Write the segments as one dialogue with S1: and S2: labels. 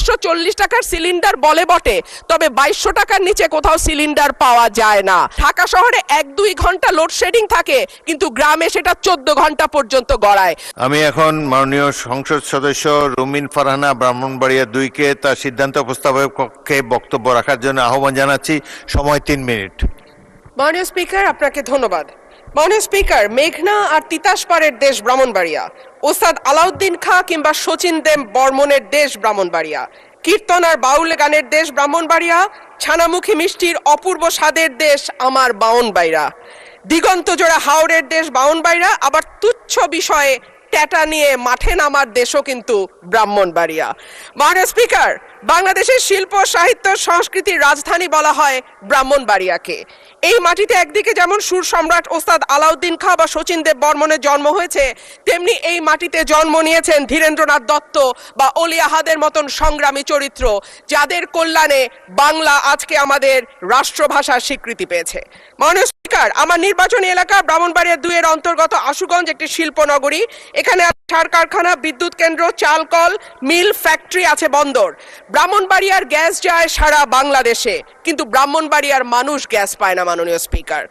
S1: ১১৪০ টাকার সিলিন্ডার বলে বটে, তবে ২২০০ টাকার নিচে কোথাও সিলিন্ডার পাওয়া যায় না। ঢাকা শহরে ১-২ ঘন্টা লোডশেডিং থাকে, কিন্তু গ্রামে সেটা ১৪ ঘন্টা পর্যন্ত গড়ায়।
S2: আমি এখন মাননীয় সংসদ সদস্য রুমিন ফারহানা ব্রাহ্মণবাড়িয়া ২-কে তার সিদ্ধান্ত উপস্থাপনের কক্ষে বক্তব্য রাখার জন্য আহ্বান জানাচ্ছি। সময় ৩ মিনিট।
S1: মাননীয় স্পিকার, আপনাকে ধন্যবাদ। মাননীয় স্পিকার, মেঘনা আর তিতাস পাড়ের দেশ ব্রাহ্মণবাড়িয়া, ওস্তাদ আলাউদ্দিন খাঁ কিংবা শচীন দেব বর্মনের দেশ ব্রাহ্মণবাড়িয়া, কীর্তন আর বাউল গানের দেশ ব্রাহ্মণবাড়িয়া, ছানামুখী মিষ্টির অপূর্ব স্বাদের দেশ আমার বাউনবাড়িয়া, দিগন্ত জোড়া হাওরের দেশ বাউনবাড়িয়া, আবার তুচ্ছ বিষয়ে ট্যাটা নিয়ে মাঠে নামার দেশও কিন্তু ব্রাহ্মণবাড়িয়া। মাননীয় স্পিকার, বাংলাদেশের শিল্প সাহিত্য সংস্কৃতির রাজধানী বলা হয় ব্রাহ্মণবাড়িয়াকে। এই মাটিতে একদিকে যেমন সুর সম্রাট ওস্তাদ আলাউদ্দিন খাঁ বা শচীন দেব বর্মনের জন্ম হয়েছে, তেমনি এই মাটিতে জন্ম নিয়েছেন ধীরেন্দ্রনাথ দত্ত বা অলি আহাদের মতন সংগ্রামী চরিত্র, যাদের কল্যাণে বাংলা আজকে আমাদের রাষ্ট্রভাষার স্বীকৃতি পেয়েছে। মাননীয় স্পিকার, আমার নির্বাচনী এলাকা ব্রাহ্মণবাড়িয়া ২ এর অন্তর্গত আশুগঞ্জ একটি শিল্পনগরী। এখানে সার কারখানা, বিদ্যুৎ কেন্দ্র, চাল কল, মিল, ফ্যাক্টরি আছে, বন্দর। ব্রাহ্মণবাড়িয়ার গ্যাস যায় সারা বাংলাদেশে, কিন্তু ব্রাহ্মণবাড়িয়ার মানুষ গ্যাস পায় না। মাননীয় স্পিকার,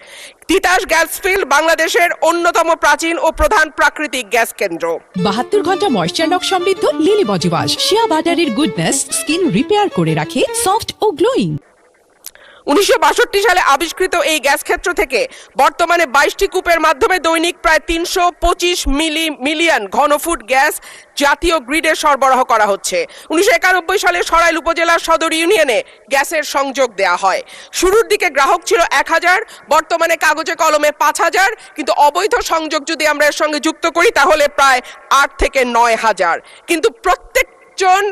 S1: তিতাস গ্যাস ফিল্ড বাংলাদেশের অন্যতম প্রাচীন ও প্রধান প্রাকৃতিক গ্যাস কেন্দ্র।
S3: ৭২ ঘন্টা ময়েশ্চার লক সমৃদ্ধ লিলি বডি ওয়াশ শিয়া বাটারের গুডনেস স্কিন রিপেয়ার করে রাখে সফট ও গ্লোয়িং।
S1: ১৯৬২ সালে আবিষ্কৃত এই গ্যাস ক্ষেত্র থেকে বর্তমানে ২২টি কূপের মাধ্যমে দৈনিক প্রায় ৩২৫ মিলিয়ন ঘনফুট গ্যাস জাতীয় গ্রিডে সরবরাহ করা হচ্ছে। ১৯৯১ সালে সরাইল উপজেলার সদর ইউনিয়নে গ্যাসের সংযোগ দেয়া হয়। শুরুর দিকে গ্রাহক ছিল ১,০০০, বর্তমানে কাগজে কলমে ৫,০০০, কিন্তু অবৈধ সংযোগ যদি আমরা এর সঙ্গে যুক্ত করি তাহলে প্রায় ৮ থেকে ৯,০০০। কিন্তু প্রত্যেকজন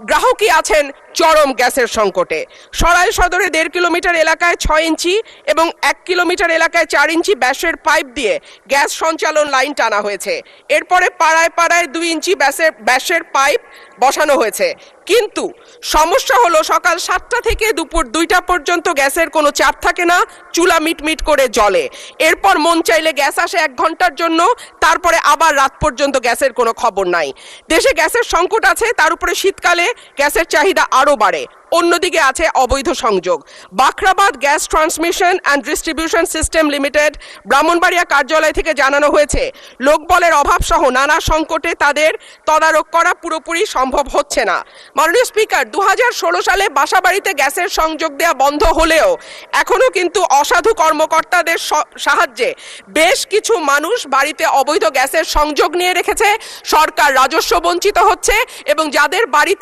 S1: গ্রাহকই আছেন চরম গ্যাসের সংকটে। সরাইল সদরে ১.৫ কিলোমিটার এলাকায় ৬ ইঞ্চি এবং ১ কিলোমিটার এলাকায় ৪ ইঞ্চি ব্যাসের পাইপ দিয়ে গ্যাস সঞ্চালন লাইন টানা হয়েছে। এরপরে পাড়ায় পাড়ায় ২ ইঞ্চি ব্যাসের পাইপ বসানো হয়েছে। কিন্তু সমস্যা হলো সকাল ৭টা থেকে দুপুর ২টা পর্যন্ত গ্যাসের কোনো চাপ থাকে না, চুলা মিটমিট করে জ্বলে। এরপর মন চাইলে গ্যাস আসে ১ ঘন্টার জন্য, তারপরে আবার রাত পর্যন্ত গ্যাসের কোনো খবর নাই। দেশে গ্যাসের সংকট আছে, তার উপরে শীতকালে গ্যাসের চাহিদা আরো বাড়ে। অন্যদিকে আছে অবৈধ সংযোগ। Bakhrabad gas transmission and distribution system limited Brahmanbaria কার্যালয় থেকে জানানো হয়েছে, লোকবলের অভাব সহ নানা সংকটে তাদের তদারক করা পুরোপুরি সম্ভব হচ্ছে না। মাননীয় স্পিকার, ২০১৬ সালে বাসাবাড়িতে গ্যাসের সংযোগ দেওয়া বন্ধ হলেও এখনো কিন্তু অসাধু কর্মকর্তাদের সাহায্যে বেশ কিছু মানুষ বাড়িতে অবৈধ গ্যাসের সংযোগ নিয়ে রেখেছে। সরকার রাজস্ব বঞ্চিত হচ্ছে এবং যাদের বাড়িতে